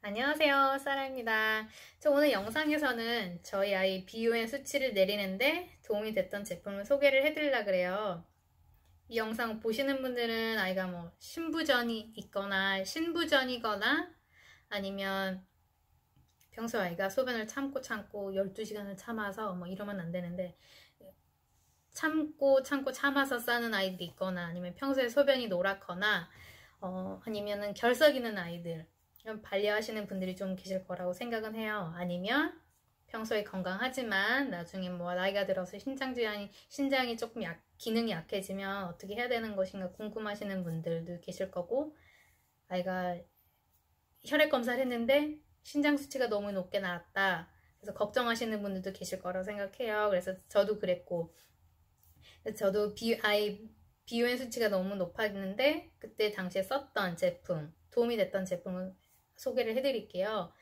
안녕하세요, 사라입니다. 저 오늘 영상에서는 저희 아이 BUN 수치를 내리는데 도움이 됐던 제품을 소개를 해드리려고 그래요. 이 영상 보시는 분들은 아이가 뭐 신부전이 있거나 신부전이거나 아니면 평소 아이가 소변을 참고 12시간을 참아서 뭐 이러면 안 되는데 참고 참아서 싸는 아이들이 있거나 아니면 평소에 소변이 노랗거나 아니면은 결석이는 아이들 반려하시는 분들이 좀 계실 거라고 생각은 해요. 아니면 평소에 건강하지만 나중에 뭐 나이가 들어서 신장이 조금 기능이 약해지면 어떻게 해야 되는 것인가 궁금하시는 분들도 계실 거고, 아이가 혈액 검사를 했는데 신장 수치가 너무 높게 나왔다. 그래서 걱정하시는 분들도 계실 거라고 생각해요. 그래서 저도 그랬고, 저도 BUN 수치가 너무 높았는데 그때 당시에 썼던 제품, 도움이 됐던 제품을 소개를 해드릴게요.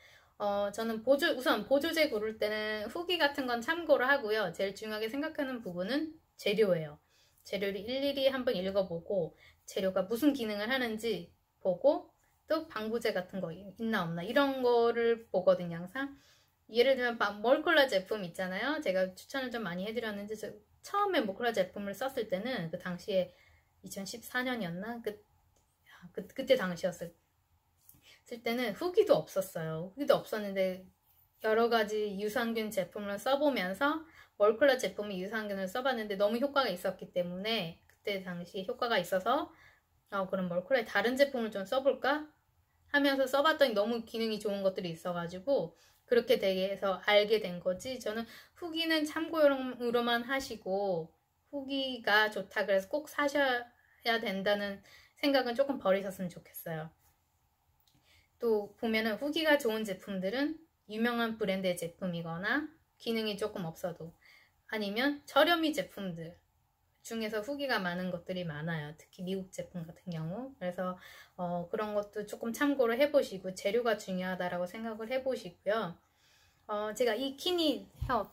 저는 우선 보조제 고를 때는 후기 같은 건 참고를 하고요. 제일 중요하게 생각하는 부분은 재료예요. 재료를 일일이 한번 읽어보고 재료가 무슨 기능을 하는지 보고 또 방부제 같은 거 있나 없나 이런 거를 보거든요. 항상 예를 들면 멀콜라 제품 있잖아요. 제가 추천을 좀 많이 해드렸는데 처음에 멀콜라 제품을 썼을 때는 그 당시에 2014년이었나? 그때 당시였을 때는 후기도 없었어요. 후기도 없었는데 여러 가지 유산균 제품을 써보면서 멀콜라 제품이 유산균을 써봤는데 너무 효과가 있었기 때문에 그때 당시 효과가 있어서 그럼 멀콜라의 다른 제품을 좀 써볼까? 하면서 써봤더니 너무 기능이 좋은 것들이 있어가지고 그렇게 돼서 알게 된 거지. 저는 후기는 참고용으로만 하시고 후기가 좋다 그래서 꼭 사셔야 된다는 생각은 조금 버리셨으면 좋겠어요. 또 보면은 후기가 좋은 제품들은 유명한 브랜드의 제품이거나 기능이 조금 없어도 아니면 저렴이 제품들 중에서 후기가 많은 것들이 많아요. 특히 미국 제품 같은 경우. 그래서 그런 것도 조금 참고를 해보시고 재료가 중요하다라고 생각을 해보시고요. 제가 이 키니 헤어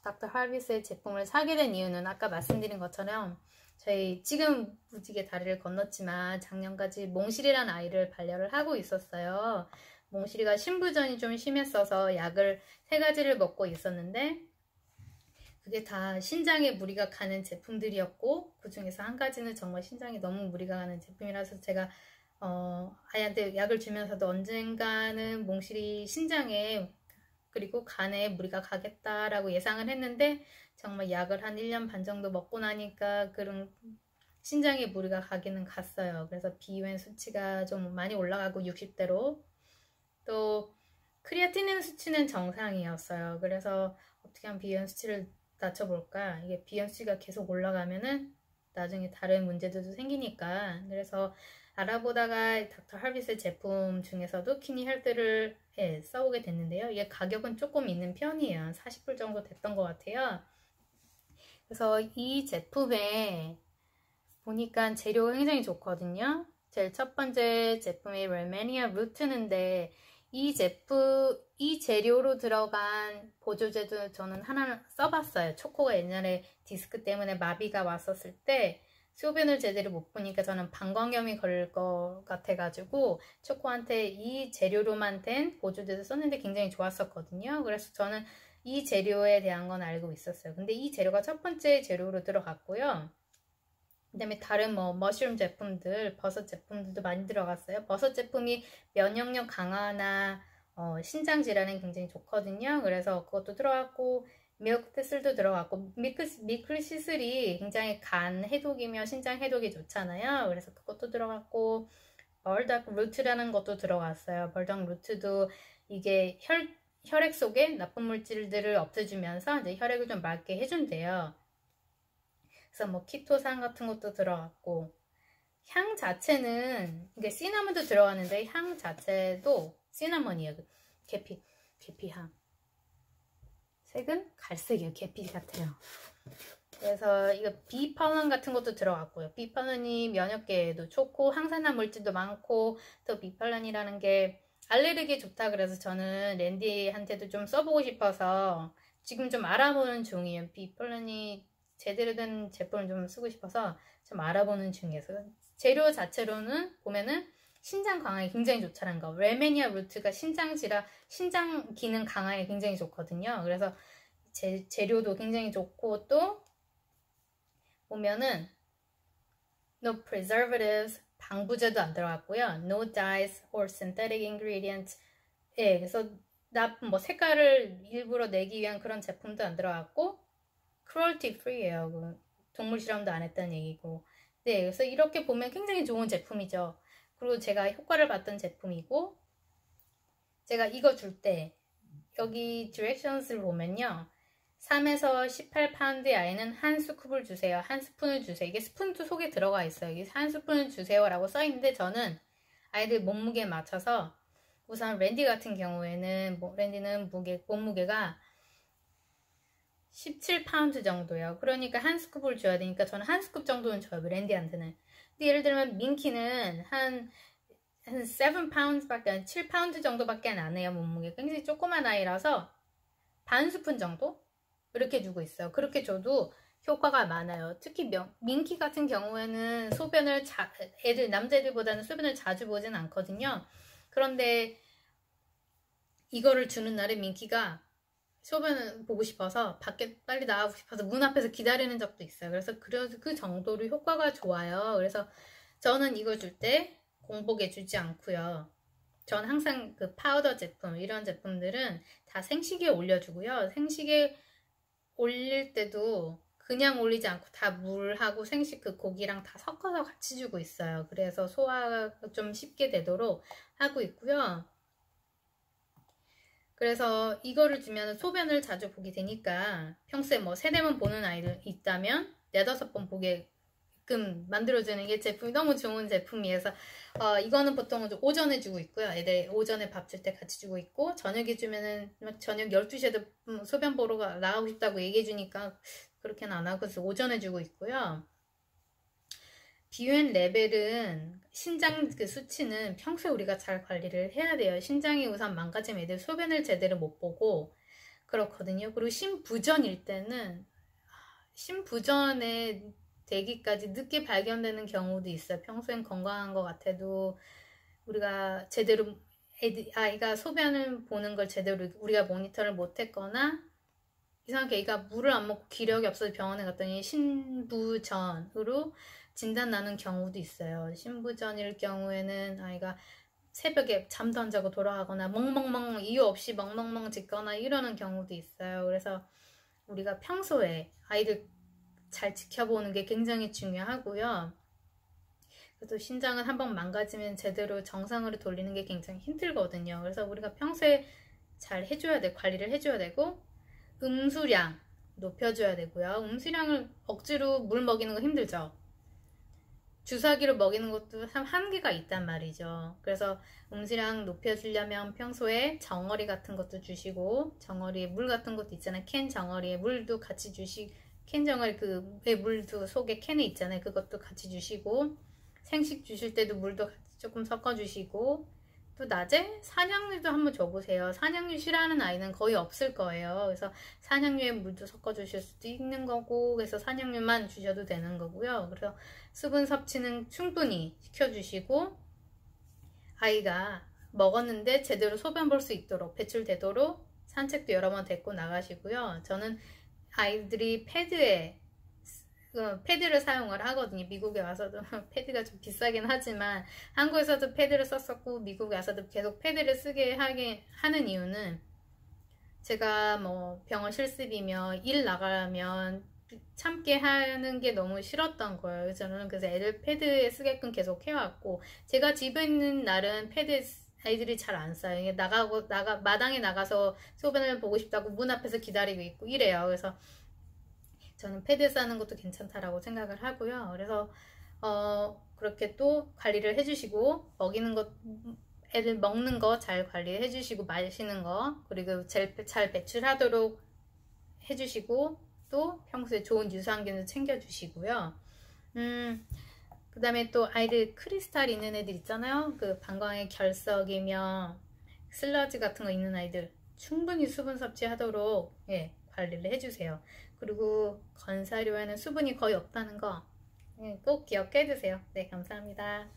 닥터 할비스의 제품을 사게 된 이유는 아까 말씀드린 것처럼 저희 지금 무지개 다리를 건넜지만 작년까지 몽실이라는 아이를 반려를 하고 있었어요. 몽실이가 신부전이 좀 심했어서 약을 3가지를 먹고 있었는데 그게 다 신장에 무리가 가는 제품들이었고 그 중에서 한 가지는 정말 신장에 너무 무리가 가는 제품이라서 제가 아이한테 약을 주면서도 언젠가는 몽실이 신장에 그리고 간에 무리가 가겠다라고 예상을 했는데 정말 약을 한 1년 반 정도 먹고 나니까 그런 신장에 무리가 가기는 갔어요. 그래서 BUN 수치가 좀 많이 올라가고 60대로 또 크리아티닌 수치는 정상이었어요. 그래서 어떻게 하면 BUN 수치를 낮춰볼까? 이게 BUN 수치가 계속 올라가면은 나중에 다른 문제들도 생기니까 그래서 알아보다가 닥터 할비스 제품 중에서도 키니 헬스를 써보게 됐는데요. 이게 가격은 조금 있는 편이에요. 40불 정도 됐던 것 같아요. 그래서 이 제품에 보니까 재료가 굉장히 좋거든요. 제일 첫 번째 제품이 레메니아 루트인데 이 재료로 들어간 보조제도 저는 하나 써봤어요. 초코가 옛날에 디스크 때문에 마비가 왔었을 때 소변을 제대로 못 보니까 저는 방광염이 걸릴 것 같아가지고 초코한테 이 재료로만 된 보조제도 썼는데 굉장히 좋았었거든요. 그래서 저는 이 재료에 대한 건 알고 있었어요. 근데 이 재료가 첫 번째 재료로 들어갔고요. 그 다음에 다른 머쉬룸 제품들, 버섯 제품들도 많이 들어갔어요. 버섯 제품이 면역력 강화나 신장 질환에 굉장히 좋거든요. 그래서 그것도 들어갔고 밀크티슬도 들어갔고 밀크시슬이 굉장히 간 해독이며 신장 해독이 좋잖아요. 그래서 그것도 들어갔고 벌닥 루트라는 것도 들어갔어요. 벌닥 루트도 이게 혈액 속에 나쁜 물질들을 없애주면서 이제 혈액을 좀 맑게 해준대요. 그래서 키토산 같은 것도 들어갔고 향 자체는 이게 시나몬도 들어가는데 향 자체도 시나몬이에요. 계피향. 색은 갈색이에요. 계피 같아요. 그래서 이거 비펄런 같은 것도 들어갔고요. 비펄런이 면역계에도 좋고 항산화 물질도 많고 또 비펄런이라는 게 알레르기에 좋다 그래서 저는 랜디한테도 좀 써보고 싶어서 지금 좀 알아보는 중이에요. 비펄런이 제대로 된 제품을 좀 쓰고 싶어서 좀 알아보는 중이어서 재료 자체로는 보면은 신장 강화에 굉장히 좋다는 거. 레메니아 루트가 신장지라 신장 기능 강화에 굉장히 좋거든요. 그래서 재료도 굉장히 좋고, 또 보면은 no preservatives, 방부제도 안 들어갔고요. no dyes or synthetic ingredients. 예, 그래서 뭐 색깔을 일부러 내기 위한 그런 제품도 안 들어갔고, cruelty free예요. 동물 실험도 안 했다는 얘기고. 네, 그래서 이렇게 보면 굉장히 좋은 제품이죠. 그리고 제가 효과를 봤던 제품이고, 제가 이거 줄 때 여기 디렉션스를 보면요, 3에서 18파운드의 아이는 한 스쿱을 주세요. 한 스푼을 주세요. 이게 스푼도 속에 들어가 있어요. 이게 한 스푼을 주세요 라고 써있는데, 저는 아이들 몸무게에 맞춰서, 우선 랜디 같은 경우에는 랜디는 몸무게가 17파운드 정도예요. 그러니까 한 스쿱을 줘야 되니까 저는 한 스쿱 정도는 줘요, 랜디한테는. 근데 예를 들면 민키는 한 7파운드밖에, 7파운드 정도밖에 안 해요, 몸무게. 굉장히 조그만 아이라서 반 스푼 정도? 이렇게 주고 있어요. 그렇게 줘도 효과가 많아요. 특히 민키 같은 경우에는 소변을 남자애들보다는 소변을 자주 보진 않거든요. 그런데 이거를 주는 날에 민키가 소변을 보고 싶어서 밖에 빨리 나가고 싶어서 문 앞에서 기다리는 적도 있어요. 그래서 그 정도로 효과가 좋아요. 그래서 저는 이거 줄 때 공복에 주지 않고요. 전 항상 그 파우더 제품, 이런 제품들은 다 생식에 올려주고요. 생식에 올릴 때도 그냥 올리지 않고 다 물하고 생식 그 고기랑 다 섞어서 같이 주고 있어요. 그래서 소화가 좀 쉽게 되도록 하고 있고요. 그래서 이거를 주면 소변을 자주 보게 되니까, 평소에 뭐 3-4번 보는 아이들 있다면 4-5번 보게끔 만들어주는 게 제품이 너무 좋은 제품이어서, 이거는 보통 오전에 주고 있고요. 애들 오전에 밥 줄 때 같이 주고 있고, 저녁에 주면은 저녁 12시에도 소변 보러 나가고 싶다고 얘기해 주니까 그렇게는 안 하고, 그래서 오전에 주고 있고요. 비유엔 레벨은 신장 그 수치는 평소에 우리가 잘 관리를 해야 돼요. 신장이 우선 망가지면 애들 소변을 제대로 못 보고 그렇거든요. 그리고 신부전일 때는 신부전에 되기까지 늦게 발견되는 경우도 있어요. 평소엔 건강한 것 같아도 우리가 제대로 아이가 소변을 보는 걸 제대로 우리가 모니터를 못 했거나, 이상하게 애가 물을 안 먹고 기력이 없어서 병원에 갔더니 신부전으로 진단 나는 경우도 있어요. 신부전일 경우에는 아이가 새벽에 잠도 안 자고 돌아가거나 멍멍멍 이유 없이 멍멍멍 짖거나 이러는 경우도 있어요. 그래서 우리가 평소에 아이들 잘 지켜보는 게 굉장히 중요하고요. 그래도 신장은 한번 망가지면 제대로 정상으로 돌리는 게 굉장히 힘들거든요. 그래서 우리가 평소에 잘 해줘야 돼, 관리를 해줘야 되고, 음수량 높여줘야 되고요. 음수량을 억지로 물 먹이는 거 힘들죠. 주사기로 먹이는 것도 한계가 있단 말이죠. 그래서 음수량 높여주려면 평소에 정어리 같은 것도 주시고, 정어리에 물 같은 것도 있잖아요. 캔 정어리에 물도 같이 캔 정어리 물도 속에 캔에 있잖아요. 그것도 같이 주시고, 생식 주실 때도 물도 같이 조금 섞어주시고, 또 낮에 산양류도 한번 줘보세요. 산양류 싫어하는 아이는 거의 없을 거예요. 그래서 산양류에 물도 섞어주실 수도 있는 거고, 그래서 산양류만 주셔도 되는 거고요. 그래서 수분 섭취는 충분히 시켜주시고, 아이가 먹었는데 제대로 소변 볼 수 있도록, 배출되도록 산책도 여러 번 데리고 나가시고요. 저는 아이들이 패드를 사용을 하거든요. 미국에 와서도 패드가 좀 비싸긴 하지만 한국에서도 패드를 썼었고 미국에 와서도 계속 패드를 쓰게 하는 이유는, 제가 뭐 병원 실습이며 일 나가면 참게 하는 게 너무 싫었던 거예요. 저는 그래서 애들 패드에 쓰게끔 계속 해왔고, 제가 집에 있는 날은 패드 아이들이 잘 안 써요. 마당에 나가서 소변을 보고 싶다고 문 앞에서 기다리고 있고 이래요. 그래서 저는 패드 싸는 것도 괜찮다라고 생각을 하고요. 그래서 그렇게 또 관리를 해주시고, 애들 먹는 거 잘 관리해 주시고, 마시는 거 그리고 잘 배출하도록 해주시고, 또 평소에 좋은 유산균을 챙겨주시고요. 그 다음에 또 아이들 크리스탈 있는 애들 있잖아요. 그 방광의 결석이며 슬러지 같은 거 있는 아이들 충분히 수분 섭취하도록 관리를 해주세요. 그리고 건사료에는 수분이 거의 없다는 거 꼭 기억해 두세요. 네, 감사합니다.